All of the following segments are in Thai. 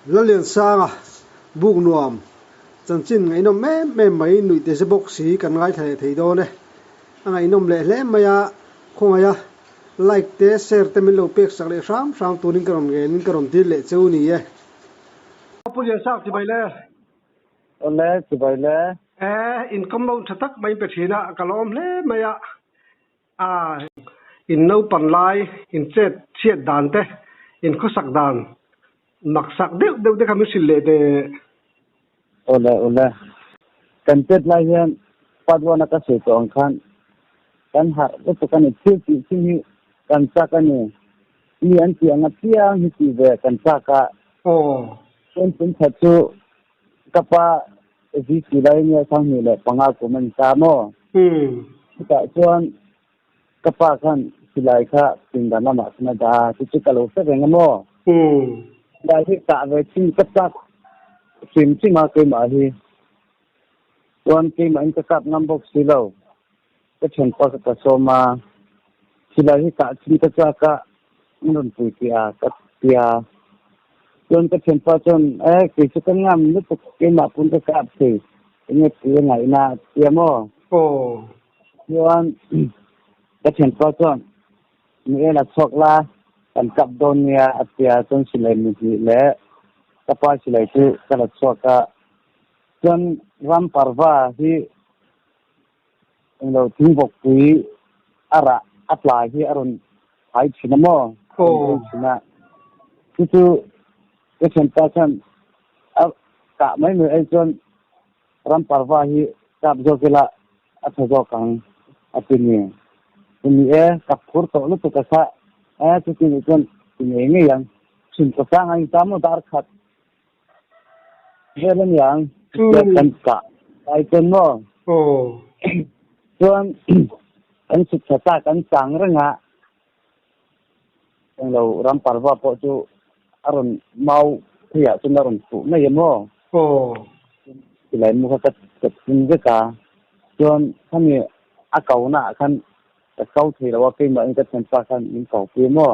la lian sang à buk nuam chan chin ngai nom me mai nui te se box si kan ngai thei do ne angai nom le hle maya khongaya like te share te min lo pek sak le ram tunin karon nge nin karon til le cheu ni ye pu lian sak ti bai le ole ti bai le income lo thatak mai pe thina kalom le maya a in no pan lai in chet chiat dan te in khosak dan maksak deuh de kami sille de ole kan tet lai hian padwana ka se tong khan kan har to kan ti ni kan sa kan ni an ti anga pia ni ti ve kan sa ka sen thatchu kapa vi ti lai ni sang ni le panga ko man sa mo ta chuan kapa khan silai kha pingdana ma na da ti ka lo se reng mo da hi ta ve chi ka ta sim chi ma ke ma hi chuan ke ma in ka kap nam box si lo ka chen pa ka so ma silai hi ta chi ka cha ka nun pu tia ka tia chuan ka chen pa chuan ke chu ka ngam ni ke ma pun ka kap se ni ti ngai na tia mo chuan ka chen pa chuan ni la chok la kan kap don nia atia chuan silai ni ti le kapa silai chu kala chok ka chuan ram parva hi lo thing bok pui ara atla hi aron hai china mo china chu ke chen pa chuan ka mai me ai chuan ram parva hi kap jo kela atho jo kang apini ni kap khur to lu to ka sa chu ti ni chuan ni nge yang chin ko sang ai ta mo dar khat velen yang kan ka ai chen mo chuan kan sit sa kan sang renga lo ram parva po chu aron mau thia chun aron pu na yemo tilai mu ka tin ve ka chuan khani a kau na khan ka kau thei lo ke ma in ka chen pa khan in kau pi mo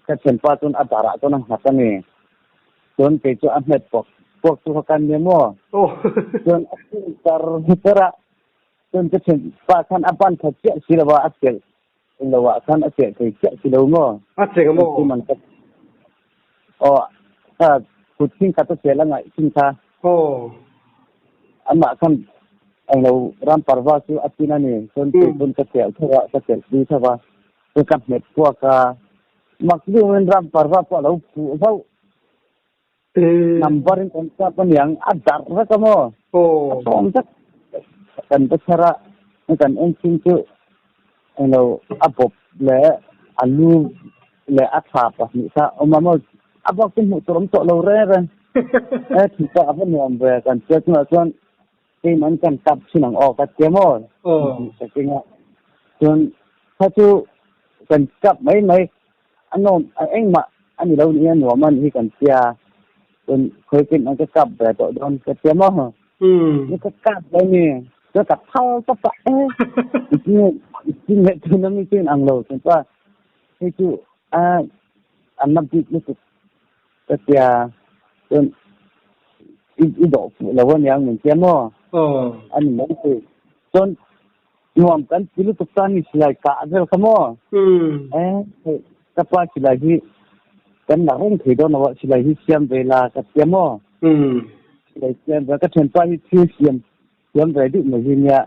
ka chen pa chun a dara chun a hat ani chuan ke chu a met pok chu kan ne mo chuan tar hitara chuan ka chen pa khan a pan tha che si lawa a tel in lawa khan a che che si lo mo a che mo man ka kucing kata sela ngai sing tha ama kan ang lo ram parva chu atina ni son pun ka tel thawa ka tel di thawa ka kap net po ka makdu men ram parva po lo pu ho number in konsa pan yang adar ra ka mo som tak kan besara kan engsin chu ang lo apop le alu le atha pa ni sa omamo abak tin mu turom to lo re thì ta vẫn làm về cần chết nữa chuan khi mà cần tập xin năng ở các chế mồ cái kinh nghiệm chuanถ้าchú cần tập mấy anh nôm anh mà anh đi đâu đi anh nuông mình thì cần chia chuan khơi kinh anh cái tập về tội don cái chế mồ cái tập đấy nè cái tập thao tập cái nghệ thuật nó mới chuyên ăn lâu chuan qua thì chú anh nằm tiếp cái chia chuan ido la wan yang men chemo an mon ku son nuam kan pilu tukani silai ka adel kamo ka pa silai hi kan la ron thei do na wa silai hi siam vela ka chemo silai siam ba ka chen pa hi thi siam ve du ma hinya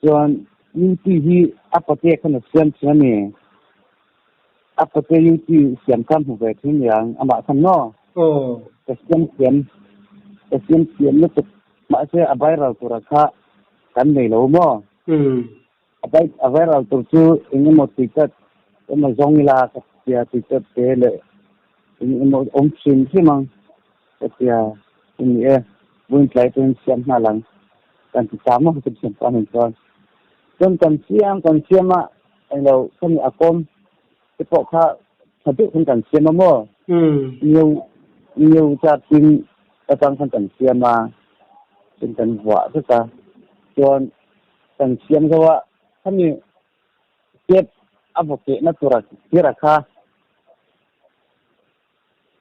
son ni ti hi apate kan siam chani apate yu ti siam kam hu ve thing yang ama kan no ka siam nó tục mãi sẽ viral của rakha kan nei lo mo viral tur chu in mo ticket ma zong la ka tia ticket te le in mo sim si mang ka tia in win play ten siam na lang kan ti sama ko siam pa nin kan siam ma ai lo kan akom te po kha thadu kan siam mo nhiều cha tin ta tăng kan siam maเป็นกันหัวซะจ้ะจนกันเสียมก็ว่าถ้ามีเก็บอโวเกะนะตัวที่ราคา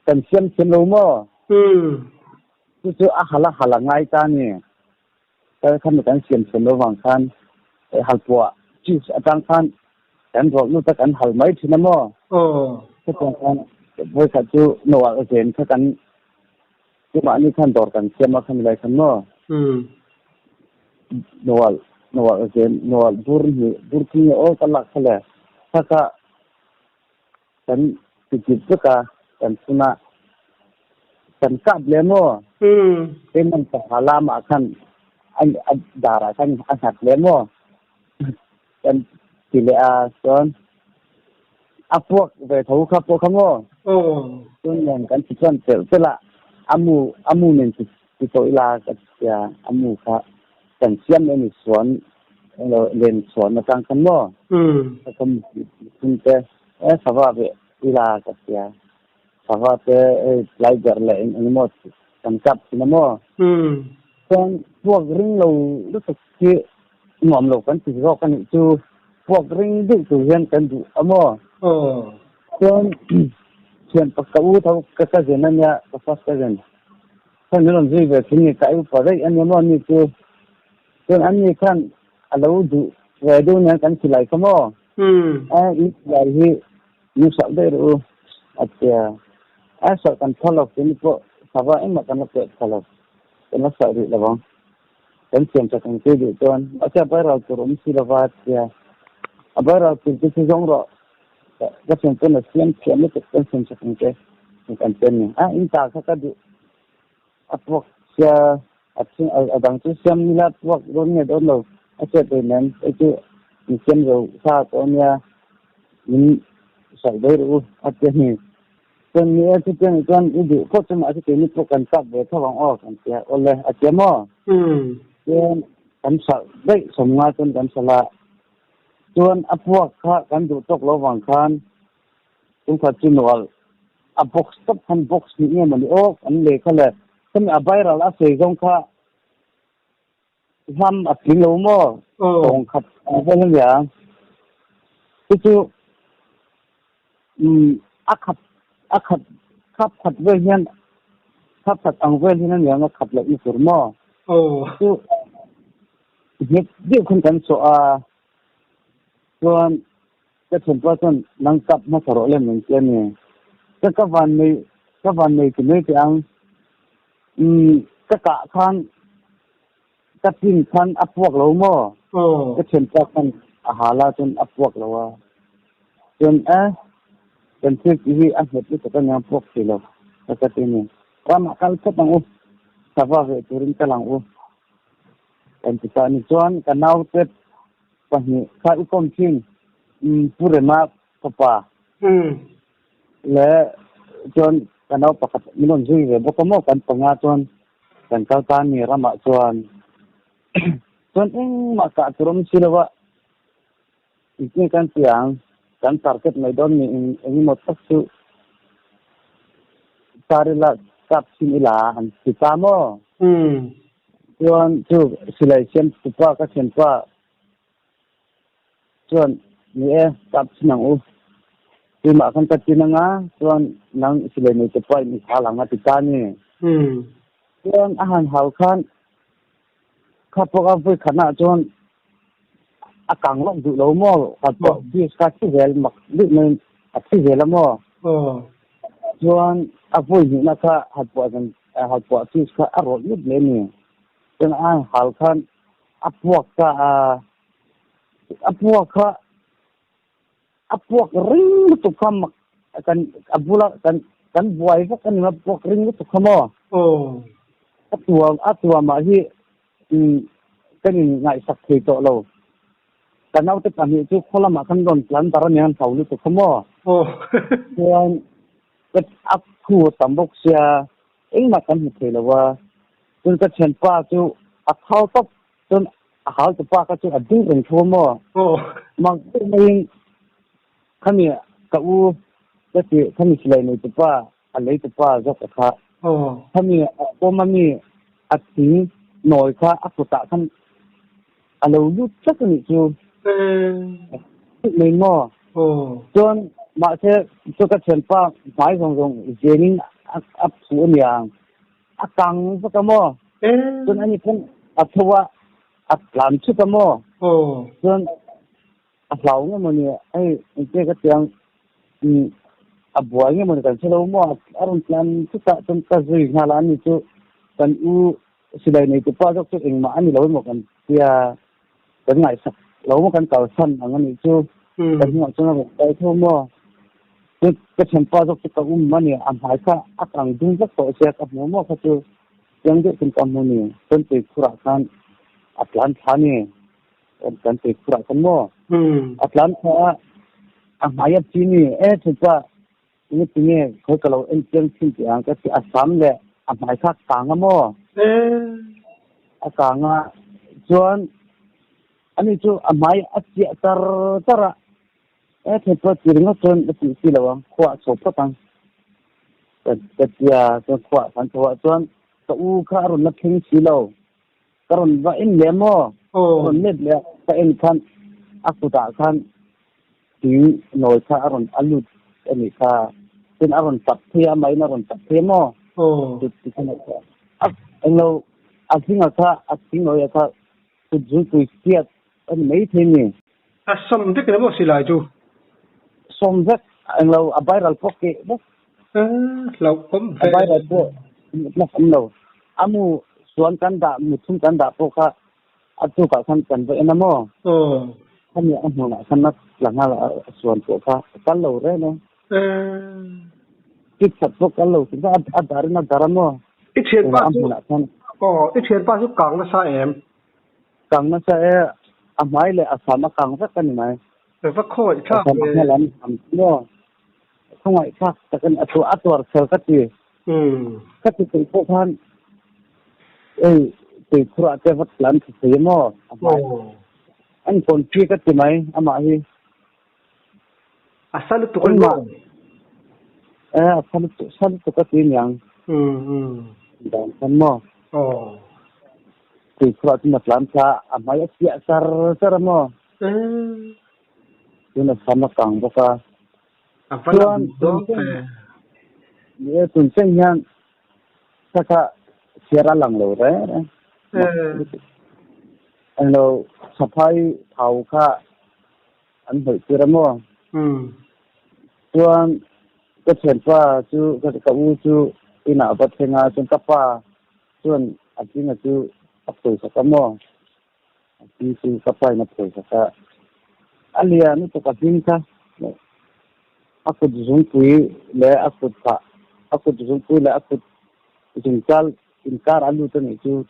กันเสียมเสียมโลโมจู่ๆหัละง่ายตานี่แต่คันกันเสียมเสียมโลวังคันหัลปัวจิสอาจารย์คันกันบอกนู่นตะกันหัลไม่ถึงนะโมก็ตรงกันบริษัทจู่โนวาเซนถ้ากันจู่มานี่คันดอร์กันเสียมมาคันไรคันโมโนวาเซนโนวาบุรที่โอ้กันหลักเลยถ้ากันติดก็กันสุนัขกันกับเลโมเป็นมันสาลามาคันอันดาราคันอาหัดเลโมกันสิเลอาส่วนพวกเวทูครับพวกขโมส่วนอย่างกันสิส่วนเสละอามูเนี่ยสิโตอิลากับยาอามูค่ะกันเชื่อมในสวนเราเรียนสวนมาตั้งขโมแล้วก็คุณเจ้สภาพอิลากับยาสภาพไลเจอร์เลยอันนี้หมดกันกับสินะโมส่วนพวกริงเรารู้สึกที่หม่อมเรากันสิรอกันจู่พวกริงดุตุเรียนกันดุอะโมส่วนปากกาอูเท่ากับเจนเนี่ยกับฟัสกันท่านนี่เราจะไปที่นี่ใครอุปถัมภ์อันนี้มันนี่จู่ส่วนอันนี้ขั้นเราดูเวดูเนี่ยกันสิไลค์โมอีกอย่างที่ยูสับได้รู้อาจจะสักกันทะเลาะกันนี่ก็สบายมากกันนะเกิดทะเลาะเป็นลักษณะนี้ละบ้างเป็นเสียงจากกันที่ดีจนอาจจะไปเราตัวมิสิลวัตเนี่ยไปเราตัวที่จงรอก็เสียงเป็นเสียงไม่ติดเป็นเสียงจากกันที่กันเป็นเนี่ยอินตาเขาก็ดูพวกเสียดังที่เสียงนี่ละพวกโดนเนี่ยโดนเราอาจจะเป็นนั้นไอ้ที่เสียงเราซาตัวเนี่ยมันใส่ได้รู้อาจจะเนี่ยส่วนนี้ที่เป็นส่วนอีกก็จะมาที่เป็นพวกกันกับเวทวังออกกันเสียโอ้เลยอาจจะมั่วส่วนกันสักได้สมงานจนกันสละส่วนพวกข้ากันดูตกระหว่างคันตรงขัดจินวลบ็อกซ์ตับคันบ็อกซ์นี่มันออกอันเล็กเลยถ้ามีใบเราละเสียงข้าทำทิ้งลงมั่วตรงขัดเป็นอย่างจู่ขัดเวรยันขัดอังเวรที่นั่นอย่างขัดเลยอีสุรมั่วจู่เดี๋ยวคนกันส่วนจะถึงว่าส่วนนังกับมาสระเลยเหมือนกันเนี่ยก็วันนี้ถึงไม่ถึงก็กะคันก็ทิ้งคันพวกเรามั่วก็ถึงว่าคันอาหารละจนพวกเราจนเป็นที่ที่อันเหตุที่จะยังพวกที่เราแล้วก็ที่นี่ว่ามาคัลก็ต้องสภาพตุรินก็ลังเป็นที่การนี้จวนกันเอาเต็ดวันนี้ข้าอุปมชิงผู้เรียนมาปะปะและจวนกันเอาปะกับมิลอนซีเลยบอกว่ามั่วกันปังอาจวนกันเข้าตานี่รามาจวนมากะตุรมศิลวะอีกนี่กันเสียงกันตาร์เก็ตไม่โดนนี่หมดสักสุตาริลากับสิมิลาอันสิตามอส่วนจู่สิเลเซียนตุปะก็เซียนปะส่วนนี่กับสินังอูที่มาคันตัดสินังส่วนนังสิเลนี่ตุปะมีขาหลังติดตานี่ส่วนอาหารหาวคันข้าพเจ้าไปขณะจนกังลงดูโลโม่ข้าพเจ้าที่สกัดที่เวลมักดิมันที่เวลโม่ส่วนผู้หญิงนะคะข้าพเจ้าที่สกัดอารมณ์นิดเลยนี่จนอาหารคันพวกริงตุกขมักกันบุละกันบวยก็กันมาพวกริงตุกขโม่ตัวมาที่ก็นี่ง่ายสักทีโตเราแต่เอาแต่การที่คนละมาคันโดนหลังตารเนี่ยเขาลุกขโมยส่วนก็คู่ตั้มบกเสียมากันเหตุเลยว่าจนก็เช่นป้าจู่เขาต้องจนเขาจะป้าก็จู่ดิ้งเป็นชั่วโมงมันไม่ขมิ้นกับก็คือขมิ้นสิเลยในตัวป้าอะไรตัวป้าจะกับเขาขมิ้นก็มันมีทิ้งหน่อยค่ะกุตะคันเราอยู่สักนิดจู่ไม่ง้อจนมาเช่จุกเช่นป้าหมายของเจนิง อับสูนอย่างอักังสักโมจนอันนี้เป็นอัศวะอักหลานชุกโมจนอักเหล่าเงี้ยมันเนี่ยไอ้เจ้าก็เตียงอับบัวเงี้ยมันกันเชลโมอารมณ์นั้นชุกจนกระสือหาล้านนี่จุกันสิได้ในตัวป้าจกเองมาอันนี้เราหมดกันเสียเป็นไงสักเราหมดกันเก่าสั้นอันนี้จุกันหัวจนเราไปทั่วโมก็ฉันป้าจกตะอุ้มมันเนี่ยอันหายค่ะอักอังดึงสักตัวเสียกับหมูโมเขาจูยังเด็กเป็นกำมือเนี่ยเป็นติดคุระกันอัดหลานขานี่เป็นติดคุระกันโมอัดหลานขาอันหายจีนี่ถือว่านี่ทีนี้เขาก็เราเอ็นเจียงทิ้งอย่างก็ที่อัดซ้ำเลยอันหายค่ะกลางโมกลางส่วนอันนี้จูอันหายอัดเจียตระถือว่าจีนก็จนเป็นสิ่งละวังขวาศพตั้งแต่เจียจนขวาสันตัวจนตัวข้ารุนนักทิ้งสีเหลาการุนว่าอินเลี้ยมรุนเล็ดเลยแต่อินขันอักตุตาขันถึงหน่วยข้ารุนอลุดอันนี้ข้าเป็นอรุณสัตเทียไม่นอรุณสัตเทียมจุดที่ขนาดนี้อันเราอักทิ้งข้าอักทิ้งหน่วยข้าจุดจุดที่เกียดอันไม่ทิ้งนี่สมเด็จแล้วสิลายจูสมเด็จอันเราอบายรัลพกเกะเราผมอบายรัลพกนักอันเราอามูส่วนกันด่ามุทุนกันด่าพวกข้าอัตุกะขันกันไปนะโมท่านเนี่ยอันหัวหน้าขันนักหลังอะไรส่วนพวกข้ากันเราเร่เนาะคิดสัตว์พวกกันเราถึงจะอัดดารินาดารโมอีเชียนป้าสุอีเชียนป้าสุกลางนะใช่เอ็มกลางนะใช่อาไม้เลยอาสามากังสักกันไหมแต่ว่าโคตรชอบเลยอาสามาหลังทำโม่ข้างไหนชอบแต่กันอัตัวเซลก็ตีก็ตีเป็นพวกท่านตีครัวเจ้าวัดหลังเสียโม่อันคนที่ก็ตีไหมอามาฮีสรุปตัวคนมาสรุปตัวก็ตีอย่างดังกันโม่ตีครัวที่มาหลังชาอามาเสียสารโม่ที่มาทำมากังพวกส่วนเนี่ยตุนเส้นยังสักเสียระหลังเลยอันเราสะพายเท้าข้าอันเบิกเสียมั่วส่วนก็เห็นว่าจูก็จะกู้จูอีน่าบัดเทงาจนกับว่าส่วนอันที่น่ะจูอับตัวสักมั่วอันที่จูกับไปนับตัวสักอันเลียนี่ตัวกับดิ้งค่ะaku dijungkui le aku dijungkui le aku jungkal inkar alu tu ni tu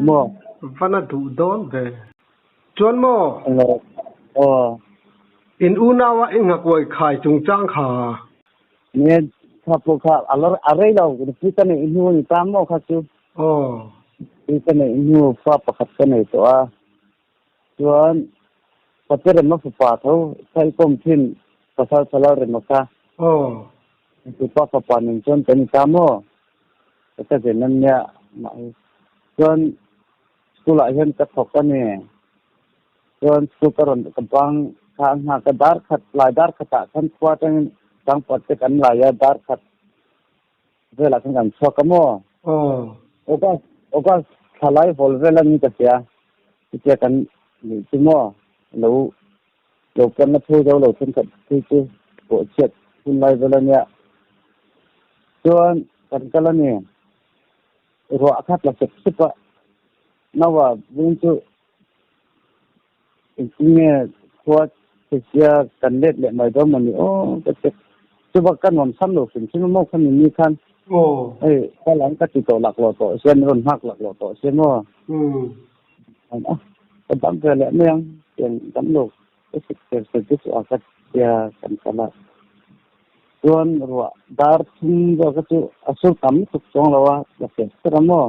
mo fana du don be chuan mo in una wa inga koi khai chungchang kha ne kha po kha alor arei lo ni ta ni inu ni tam mo kha chu ni ta ni inu fa pakhat ka nei to a chuan patere ma fa tho sai kom thin pasal salar remaka itu pa panin chon ten kamo ta jenan nya chon skula hen ka thokane chon sukaron kampang khang ha ka dar khat lai dar khata khan khwa tang tang pat te kan la ya dar khat vela kan chokamo oka khalai hol vela ni ka sia ti kan ni tumo lo kan na thu lo thun ka ti ko chet kun lai vela nya chuan kan kala ni ro akhat la sep sepa nawa bung chu inne khwa sia kan let le mai do mani ka chet chu ba kan non sam lo sin sin mo khan ni khan ka lang ka ti to lak lo to sen ron hak lak lo to sen mo ka dam pe le meng yen dam lo cái akat ya kan kala tuan ruwa dar thum do ka chu asul kam tuk chong lawa la se tramo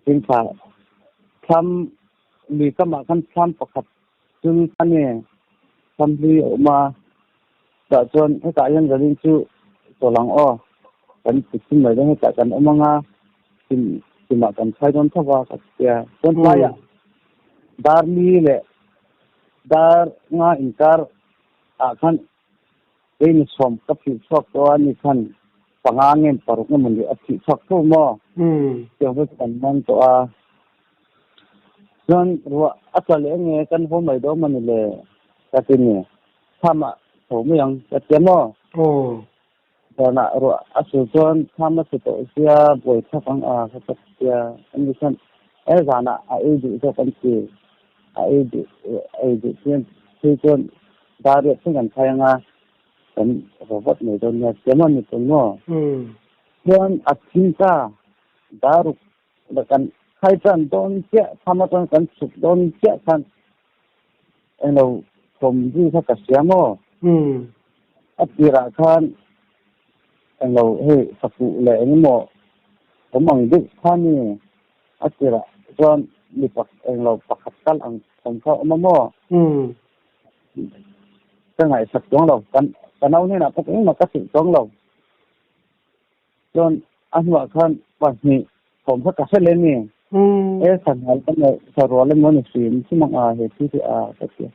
tin pha tham li kama kan tham pakhat chung ane tham li ma ta chon ta yan garin chu to lang kan tin mai dang ta kan omanga tin ma kan sai don thawa ka ya ton la ya dar li le dar nga inkar akan ini som kapi sok to ani kan pangangin paruk na mun ati sakto mo yung kan man to don ruwa asal nge kan ho mai do manile katini sama ho mo yang katemo dona ruwa asu don sama to sia boy thapang katya ani san zana di to kan ki di sian sian dari singan sayanga kan robot ni don ya kemo ni to mo don atinka daru kan khai trần tôn chia tham tôn kan suk tôn chia kan eno kom ji tha ka siamo atira kan eno he sapu le ni mo omang dik khani atira don ni pak eno pakhat kal ang kom kha omamo ka ngai sak tong lo kan kanau ni na pak ing ma ka si tong lo don anwa kan pa ni kom kha ka se le niสัญญาณก็เลยสรวนเล่นมันสิ่งที่มันเหตุที่ก็คือ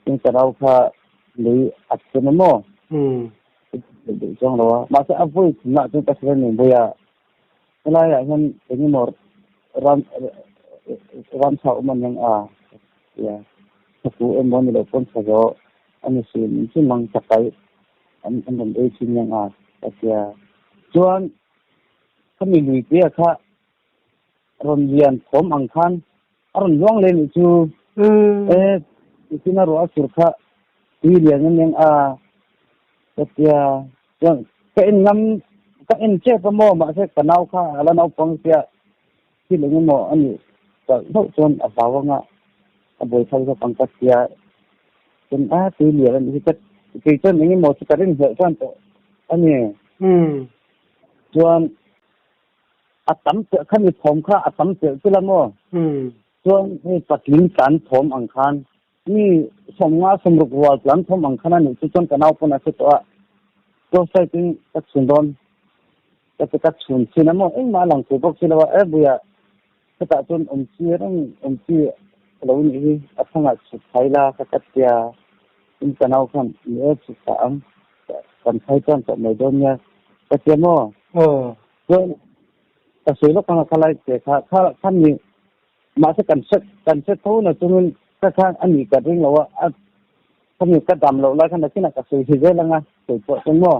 ยิ่งจะเราค่ะหรืออัดเป็นมั่วดูจังเรามาสักอาวุธหนักจนกระทั่งเนี่ยบ่อยอะไรอย่างนั้นอย่างนี้หมดรำเสามันยังเนี่ยถ้าผู้เอ็มวันนี้เราพ้นสยออันนี้สิ่งที่มันจะไปอันนั้นเองสิ่งยังก็คือส่วนถ้ามีลุยเตี้ยค่ะรอนเรียนผมอังคันอารมณ์ว่างเลยนี่จูที่น่ารู้สุดค่ะที่เรียนนั่นยังก็คือยังก็อินงั้นก็อินเชื่อประโมมาเชื่อกันเอาค่ะแล้วเอาฟังเสียที่เรื่องโมอันนี้ก็ทุกคนอาศัยว่าบ่อยใช้ก็ฟังกันเสียจนที่เรียนนี่ก็คือจนอย่างนี้โมจะเรื่องเหตุการณ์ตัวอันนี้ส่วนอัตมเจอขั้นมีผมค่ะอัตมเจอที่ละโมส่วนนี่ปัจจุบันการผมอังคารนี่สมว่าสมรุกว่าหลังผมอังคารนี่จุดจนกันเอาปนอะไรตัวใส่ถึงกัดสุนทรแต่กัดสุนทรนะโมมาหลังตัวบอกสิละว่าบุยก็ตัดจนชีเรานี่อัตมาสุดท้ายละกัดเสียถึงกันเอาคันเนี่ยสุดท้ายกันใช้จนกับในโดนเนี่ยกัดเสียโมส่วนแต่ส่วนลูกค้าอะไรเจ้าท่านนี้มาสักกันเซ็ตเท่านั้นจนกระทั่งอันนี้ก็เรื่องเราว่าท่านนี้ก็ดำเราแล้วขนาดที่นักสื่อที่เรื่องไงสื่อตัวจนว่า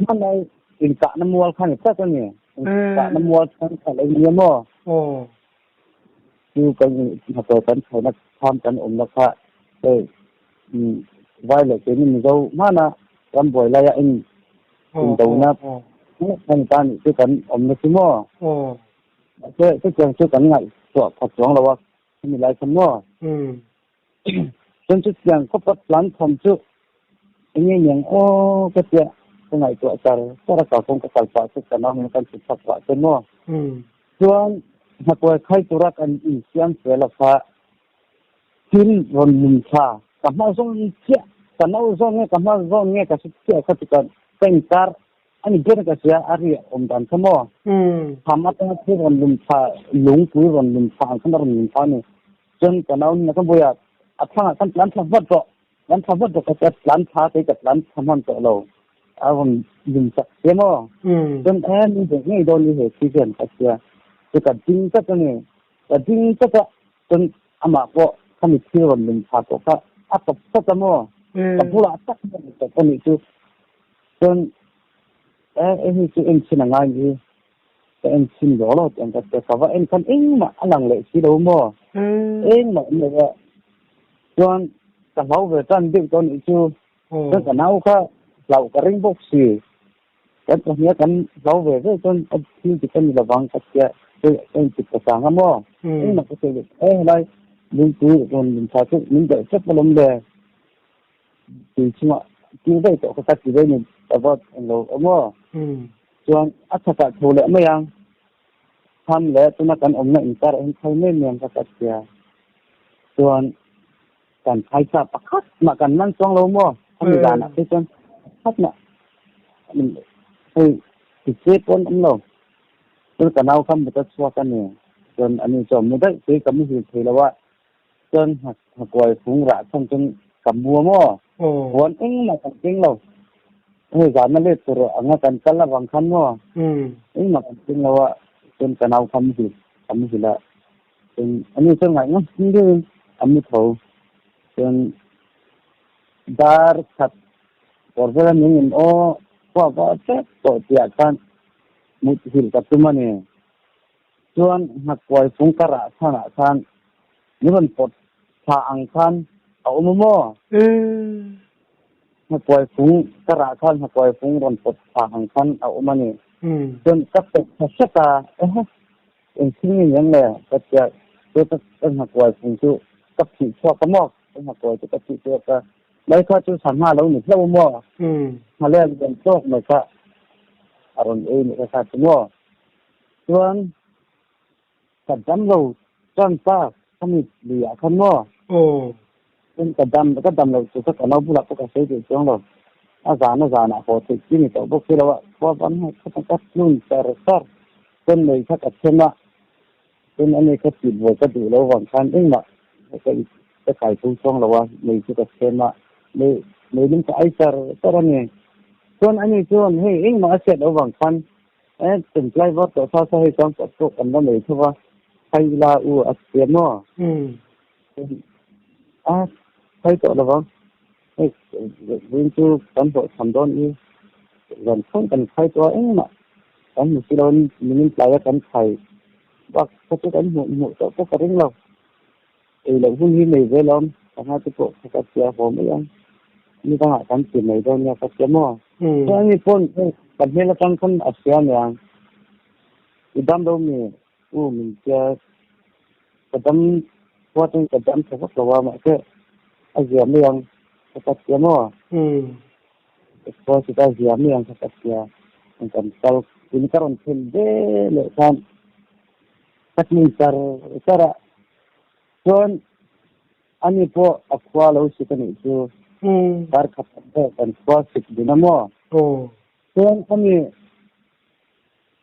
มันในอินกะน้ำมัวขั้นนี้ก็นี่กะน้ำมัวขั้นอะไรเงี้ยมั้งคือกันมาตัวกันใช้นักทำกันราคาเลยไว้เลยที่นี่มีเรามานะรำบ่อยเลยอินตัวนะท่านการช่วยกันนะสิมั้งช่วยกันไงตัวผัดสองเราว่ามีหลายคนมั้งจนจุดอย่างก็ปัดหลังผมจุดอย่างนี้อย่างก็เจ้าเป็นไงตัวจารย์เราคงกระต่ายป่าสุดกันน้องมันกันสุดสักป่าเป็นมั้งส่วนหากว่าใครตัวรักอันอีกเสียงเสียละฟ้าทิ้งรนมุนชากับมาส่งเจ้ากับมาส่งเงี้ยกับมาส่งเงี้ยกับสุดเจ้าเขาติดกันเป็นการอันนี้เกิดกับเสียอารีดันสมอทำมาตั้งที่รนมุนชาหลงปุ๋ยรนมุนชาขนาดรนมุนชาเนี่ยจนกันเอาเนี่ยก็บ่อยทั้งร้านทำวัดก็จะร้านชาไปกับร้านทำมันตัวเราเอามุนชาเสียมั้งจนนี่เด็กนี่โดนเหตุที่เกิดกับเสียจะกัดจริงก็จะเนี่ยกัดจริงก็จะจนอามาก็ทำที่รนมุนชาก็ก็จะมั้งกับผู้ละตักมันก็คนนี้คือจนนี่คือสิ่งง่ายที่แต่สิ่งหล่อๆอย่างกับแต่ว่าคนมาหลังเลยสิเราโม่มาเนี่ยส่วนกับเราเวทเด็กตอนนี้คือก็กับเราค่ะเราก็เร่งบอกสิแต่ตอนนี้กันเราเวทจนที่จะเป็นระวังกับเจ้าเป็นจิตประสานกันโม่มันก็จะอะไรดูดูคนชาติมันจะเจ็บปวดเลยที่ช่วงที่ได้ตัวก็ตัดสินใจเนี่ยแต่ว่าเราโม่ส่วนอัตราถูกเลยไม่ยังทำแล้วตัวนักการอมเนี่ยอินเตอร์เองใครไม่เมียนกับตัดเสียส่วนการใช้จับประคัดมากันนั่งจ้องเราโม่ทำในการนะที่จนคัดเนี่ยมันติดเชื้อปนเราตัวกันเอาคำบุตรสวกันเนี่ยจนอันนี้จมไม่ได้ซื้อกับมือถือแล้วว่าจนหักกวยฟุ้งระทั้งจนกับบัวโม่หัวเองมากันเองเรา Zaman le turu anga kan kala bang khan mo ini mak tin lawa tin kanau kami sila tin ani so ngai ngam sindi ami tho tin dar khat porbela ning o pa che to tia kan mut hil ka tumani chuan hakwai phung kara thana khan niban pot tha ang khan a umo hakwai phung kara khan hakwai phung ron pot tha ang khan a umani chuan kap sata in singin yang le katya to hakwai phung chu kap chi chwa ka mo hakwai chu kap chi chwa ka lai kha chu samha lo ni lo mo hale ben tok me ka aron ni ka chu mo chuan kadam lo chuan pa kami liya khan mo nên kadam lo chu ka no bula ka sei de chong lo azana ho te kini to bo ke lo wa ban ha ka nun sar ten nei ka chema ten ane ka ti bo ka du lo wan khan ing ma ka kai tu chong lo wa nei ka chema nei lim ka ai sar ne chuan ani chuan hei ing ma set lo wan khan ten klai wa to sa hei chong ko kan no nei thuwa kai la u a chemo thấy tội là vâng viên chu cán bộ thẩm đoan y gần không cần khai tội ấy mà cán một kilo mình lại cán thầy và có cái cán một tội có cái lòng thì là vui như này với lòng cả hai cái bộ các chia hồ mấy anh như ta hỏi cán tiền này đâu nha các chia mò cho anh phone cần hay là cán không ở xe này thì đam đâu mình chia cái đam qua trên cái đam sẽ rất là qua mà cái aziam yang kakasya mo. Ito kita aziam yang kakasya. Ang kantal, pinikaron hindi, lekan. Katmintar, sara. Soon, ani po, akwa lau si kanito. Par kapante, kanwa sik dinamo. Soon, ani,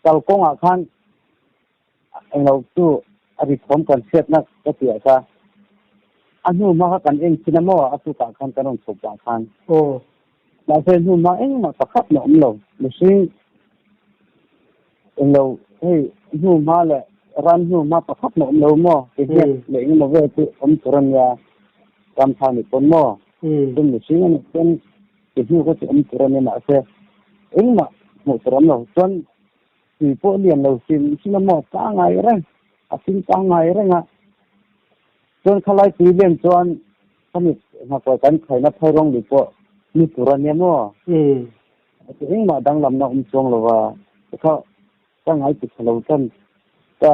kalkong akan, ang lau tu, arifon kan set na katiya ka. Anu maka kan eng sinamo atu ka kan kanon sopa kan la se nu ma eng ma pakhat no lo machine eng lo hey nu ma le ran nu ma pakhat no lo mo ke le eng mo ve tu turan ya kam tha ni kon mo tung machine ni kon ke nu ko turan ni ma se eng ma mo turan lo ton ti po lian lo sinamo ka ngai ren asin ka ngai ren chuan khalai ti lem chuan kami hakwa kan khaina thairong li po ni turan ya mo eng ma dang lam na chong lo wa ka ngai ti khalo kan ta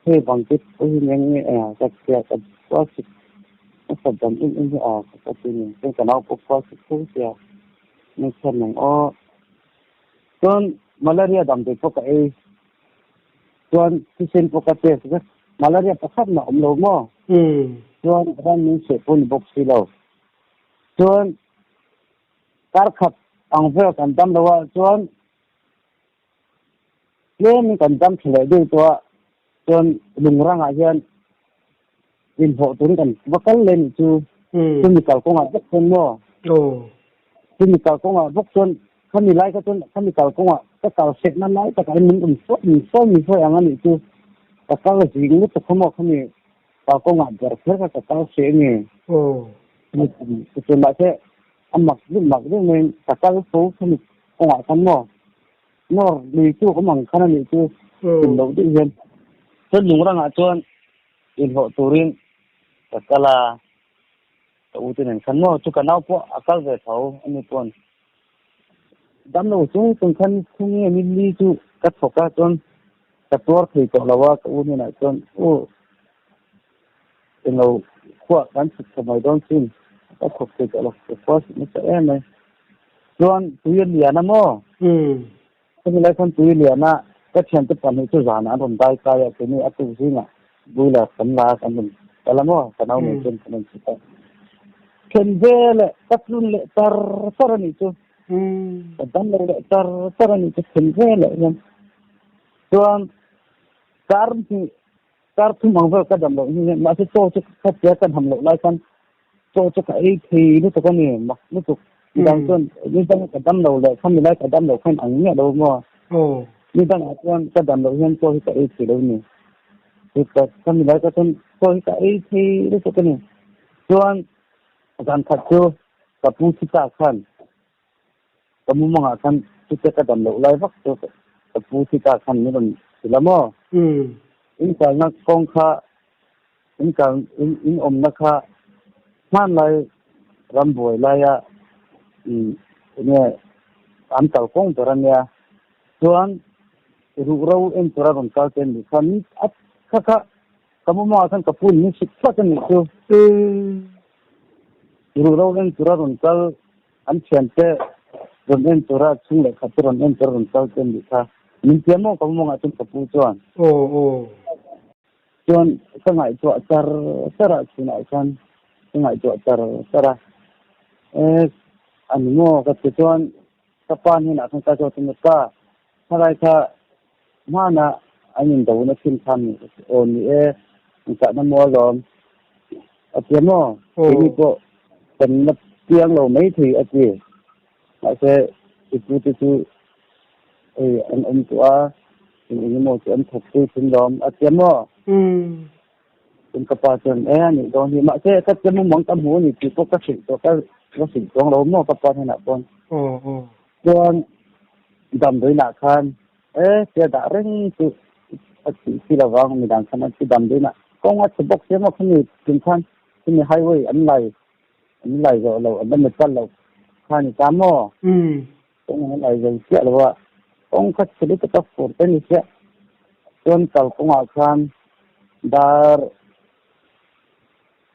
he bang ti o yang ni ka kya ka wa si ka dam in ka ti ni ka nau po ko si ku sia ni chen nang o chuan malaria dam te po ka chuan ti sen po ka te malaria pakhat na lo mo chuan ran ni se pun box si lo chuan kar khat ang ve kan dam lo chuan len kan dam thle de to chuan lungrang a hian in ho tun kan vakal len chu chemical ko nga bok chen mo chemical ko nga bok chuan khami lai ka chuan chemical ko nga ka kal set na lai ta ka min so ang ani chu kakao jing ni to khomo khami ka ko nga jar kher ka kakao se ni ni to ma se amak ni men kakao fo khami ko nga kan mo nor ni chu ko mang khana ni chu tin lo di hen to lungrang a chuan in ho turin kakala to utin kan mo chu kanau po akal ve thau ani pon dam no chung khan khungi ni li chu ka thoka chuan kator thei to lawa ka u ni na chon eno kwa kan su mai don sin ka khop thei to la ko ni sa em chuan tuyen liana mo ni lai kon tuyen liana ka chen te pan chu zana ron dai ka ya ni atu singa bula kan la kan ni kalamo kanau ni chen kan si ta ken vele katlun le tar ni chu dan le tar ni chu ken vele yan chuan kar thu mang va ka dam lo ni ma se to chu ka kan ham lo lai kan to chu ka ei thi ni to ka ni ma ni to ดังต้นนี่ต้องกระดำเราเลยถ้ามีอะไรกระดำเราขึ้นอันนี้เรามั่วนี่ต้องอาจารย์กระดำเราเห็นตัวที่ไอ้ที่เรานี่คือถ้ามีอะไรก็ต้องตัวที่ไอ้ที่รู้สึกนี่ส่วนอาจารย์ขัดชูกับผู้ที่ตาขันกับมุมมองขันที่จะกระดำเราไล่ฟักตัวกับผู้ที่ตาขันนี่มันสิละมั่วอินการนักกองข้าอินการอินอมนักข้าท่านเลยรำบวยเลยอ่ะเนี่ยอันเต่ากงตัวเนี่ยส่วนรูเราเอ็นตัวเราเป็นการเป็นคนนี้อัดข้าก็มุมมองท่านกับผู้นี้สิบสักนิดตัวรูเราเอ็นตัวเราเป็นการอันเช่นเตรอนเอ็นตัวเราซึ่งเลยขัดรอนเอ็นตัวเราเป็นการเป็นค่ะมีเทียมก็มุมมองท่านกับผู้ส่วนส่วนสมัยตัวจาระสิ่งไหนกันสมัยตัวจาระอันนี้มั่วกับส่วนกับปานนี่นะทั้งการตัวนี้ก็อะไรก็มานะอันนี้เดี๋ยวนักชิมทำโอ้นี่มันจะน้ำมัวร้อนอาเจียมั่วทีนี้ก็เป็นนักเตียงเราไม่ถืออาเจียอาจจะituอันตัวini mau tuan thakti sindrom atiamoเป็นกระป๋าจนนี่ตรงที่มาเช่ก็จะมุ่งมองตามหูนี่คือพวกกระสิตัวก็สิ่งของเราหม้อกระป๋าให้หนักคนส่วนดำโดยหนักคันเสียดายเรื่องที่เราวางมีดังขนาดที่ดำโดยหนักก็ว่าจะบอกเสียมาคนนี้ถึงขั้นที่มีไฮเวย์อันไรเราอันนั้นไม่ตันเราคันตามหม้อตรงนั้นอะไรเสียหรือว่าองค์สิริกับฝนเป็นเสียจนเก่าของอาคารดาร์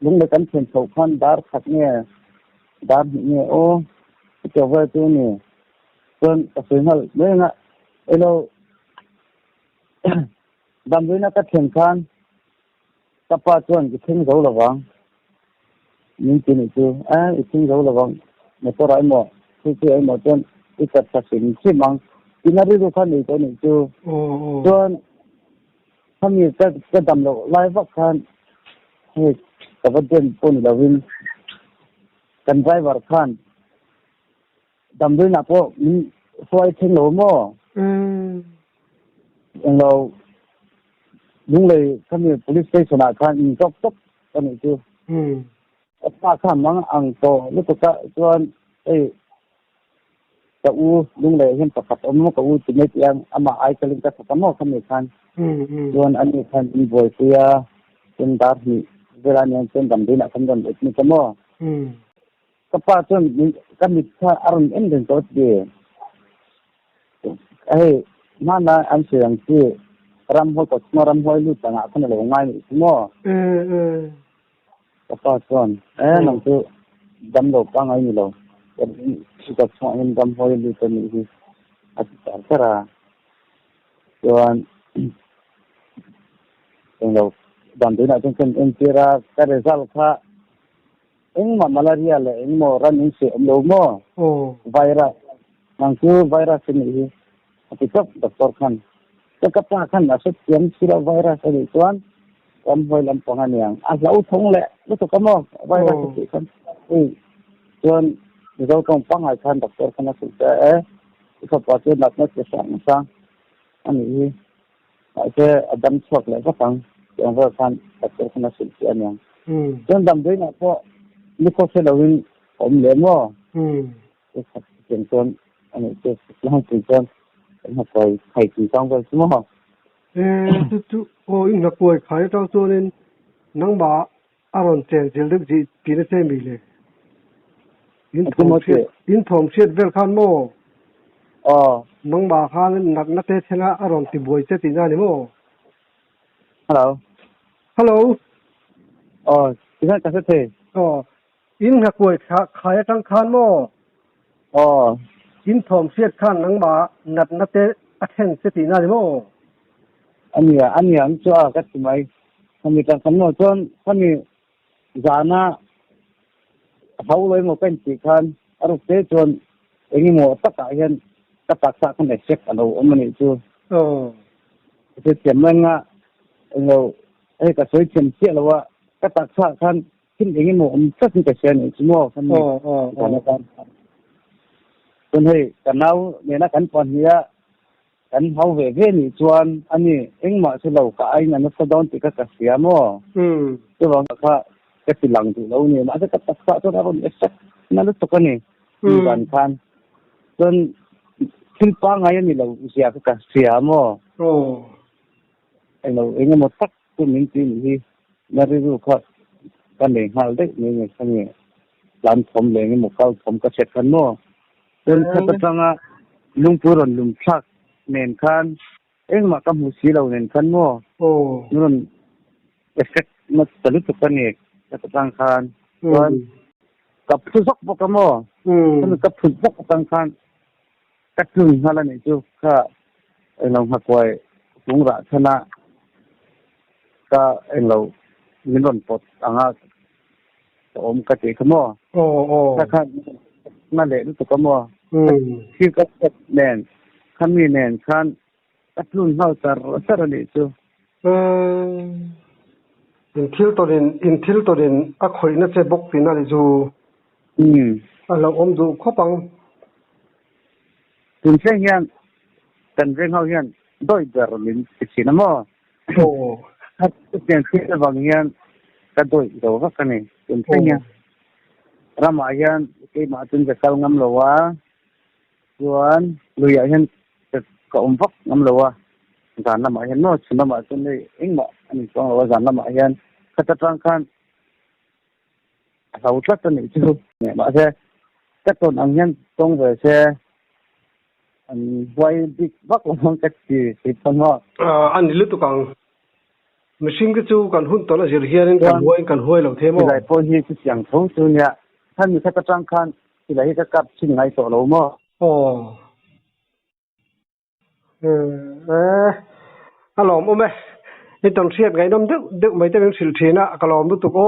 ลุงเด็กกันเช่นสองพันดาร์ขัดเนี่ยดาร์เนี่ยโอ้เจ้าว่าตัวเนี่ยจนกระสุนหัวเมื่อไงเราดำด้วยนักเช่นกันกับป้าจวนก็ทิ้งเราระวังยิ่งกินอีกตัวทิ้งเราระวังไม่ต้องไรหมดที่ไอ้หมดจนอีกกระสุนที่มังกินอะไรดูขันอีกตัวหนึ่งตัวจนถ้ามีก็ดำเราไล่วักขันให้กับประเด็นปุ่นเราวินกันไว้วักขันดำด้วยนักพวกมีไฟทิ้งเราหม้ออย่างเราลุงเลยถ้ามี police station ขันมีจบตัวหนึ่งตัวป้าข้ามมังอังโตลูกก็จวนกับลุงเลยเห็นประกาศอมกับจิตในเตียงอามาไอคลิงกับสมองขมิ้นคันส่วนอันนี้คันมีบอยเสียเป็นดาร์ฮีเวลาเนี่ยเป็นดำดีนะคันดำอีกมีสมองกับป้าส่วนก็มีท่าอารมณ์เอ็นเดนตัวเดียมานะอันเสียงที่รำหัวกับรำหัวลุต่างๆคนเราง่ายสมองกับป้าส่วนนั่นคือดำโลกปังไอ้นี่เราsudah semua income boleh dipenuhi acara dan kalau bantu nak jengken empira result ka malaria le mau running se lomo virus mangku virus ini tetap doktor kan cakap kan nasib yang sila virus ini tuan boleh lampangan yang asal thong le itu kamu virus itu kan tuanเราต้องฟังให้ท่านดร.คณะสุดแต่เขาพอจะนัดนัดจะสั่งอันนี้อาจจะดำชกเลยก็ฟังอย่างว่าท่านดร.คณะสุดอันนี้จนดำด้วยนะเพราะนี่เขาเสนอวินผมเลี้ยงว่าจะขัดเสียงจนอันนี้จะร้องเสียงจนเป็นหัวใจไข่ตีต้องไปใช่ไหมทุกโอ้ยนักป่วยไข้ต้องตัวนึงนังบ้าอารมณ์เจนเจริญจีปีนี้เต็มเลยอินทอมเชียดเวลคันโมนังบาคานนักนักเตะชนะอารมณ์ติบวยเจตินานิโมฮัลโหลที่นั่นจะเสร็จอินนักป่วยขายทั้งคันโมอินทอมเชียดคันนังบานักนักเตะอัดเห็นเจตินานิโมอันนี้จ้าก็ทำไมทำไมกันคันโมจนคันนี้จานะเขาเลยมาเป็นสี่คันอารมณ์เสียจนเองมั่วตักไอ้เห็นตักสักคนเด็กเช็คเราอันนี้จูจะเตรียมเงินอ่ะเราก็สวยเตรียมเสียแล้วว่าตักสักคันทิ้งเองมั่วมันก็ทิ้งแต่เสียนี่ชั่วโมงคันนี้ตอนนั้น คนให้กันเอาเนี่ยนะกันปอนเฮียกันเฮาเวเวนี่ชวนอันนี้เอ็งมาสิเราก็ไอ้นั่นสะดอนติกะเสียมั้ตัวว่าค่ะก็สิหลังตุเราเนี่ยมาจะกะตักษะตัวเราเนี่ยสักนั่นตุกันนี่กันคันจนสิลปางไงนี่เราเสียก็เสียมั้ไอ้เราเอ็งมาตักตัวมินตินี่นาริรูค่ะกันเองหาเด็กนี่คันนี่หลานผมเลยนี่หมู่เขาผมก็เสร็จกันมั้จนถ้าตะจังลุงปูรนลุงชักเน้นคันเอ็งมากับมุสีเราเน้นคันมั้นู่นเอฟเฟกต์มันตลุตุกันเองถ้าตะจังคันวันกับทุกพวกมั้มันกับทุกพวกตังคันกัดถึงฮาลานี่จูค่ะไอ้เราหักไว้หุงระชนะก็ไอ้เรามินรนปดอ่างอมกะเตขมถ้าคันนั่นแหละรู้สึกก็มัวคือก็แน่นคันมีแน่นคันกัดลุ่นเฮาจะสระนี่จูอินทิลตัวเด่นอะข่อยน่ะเจ็บกปีนั่นจูเราอมดูข้อปังถึงเช่นยันกันเรื่องเฮายันโดยเดรลินสินะมัวถ้าเป็นที่บางยันก็โดยเดาว่ากันนี่ถึงเช่นยันRamayan kay matun sa kal ngam lawa yuan luyayan ka umpak ngam lawa dan Ramayan no chuna ma tun ni ingma ani tong lawa dan Ramayan katatrang kan sautlat ni chu ne ma se katon angyan tong ve se an wai big bak long ka ti pangwa ani lu tu kang machine ke chu kan hun to la jir hian kan hoi lo themo lai po hi chu siang thong chu nyaท่านมีแค่กระจังคันที่ไหนก็กลับชิ้นไหนต่อเรามั้งฮัลโหลมั้ยไอ้ตอนเสียดไงน้ำดึกไม่ได้เป็นสิลเทนะกะลอมตุก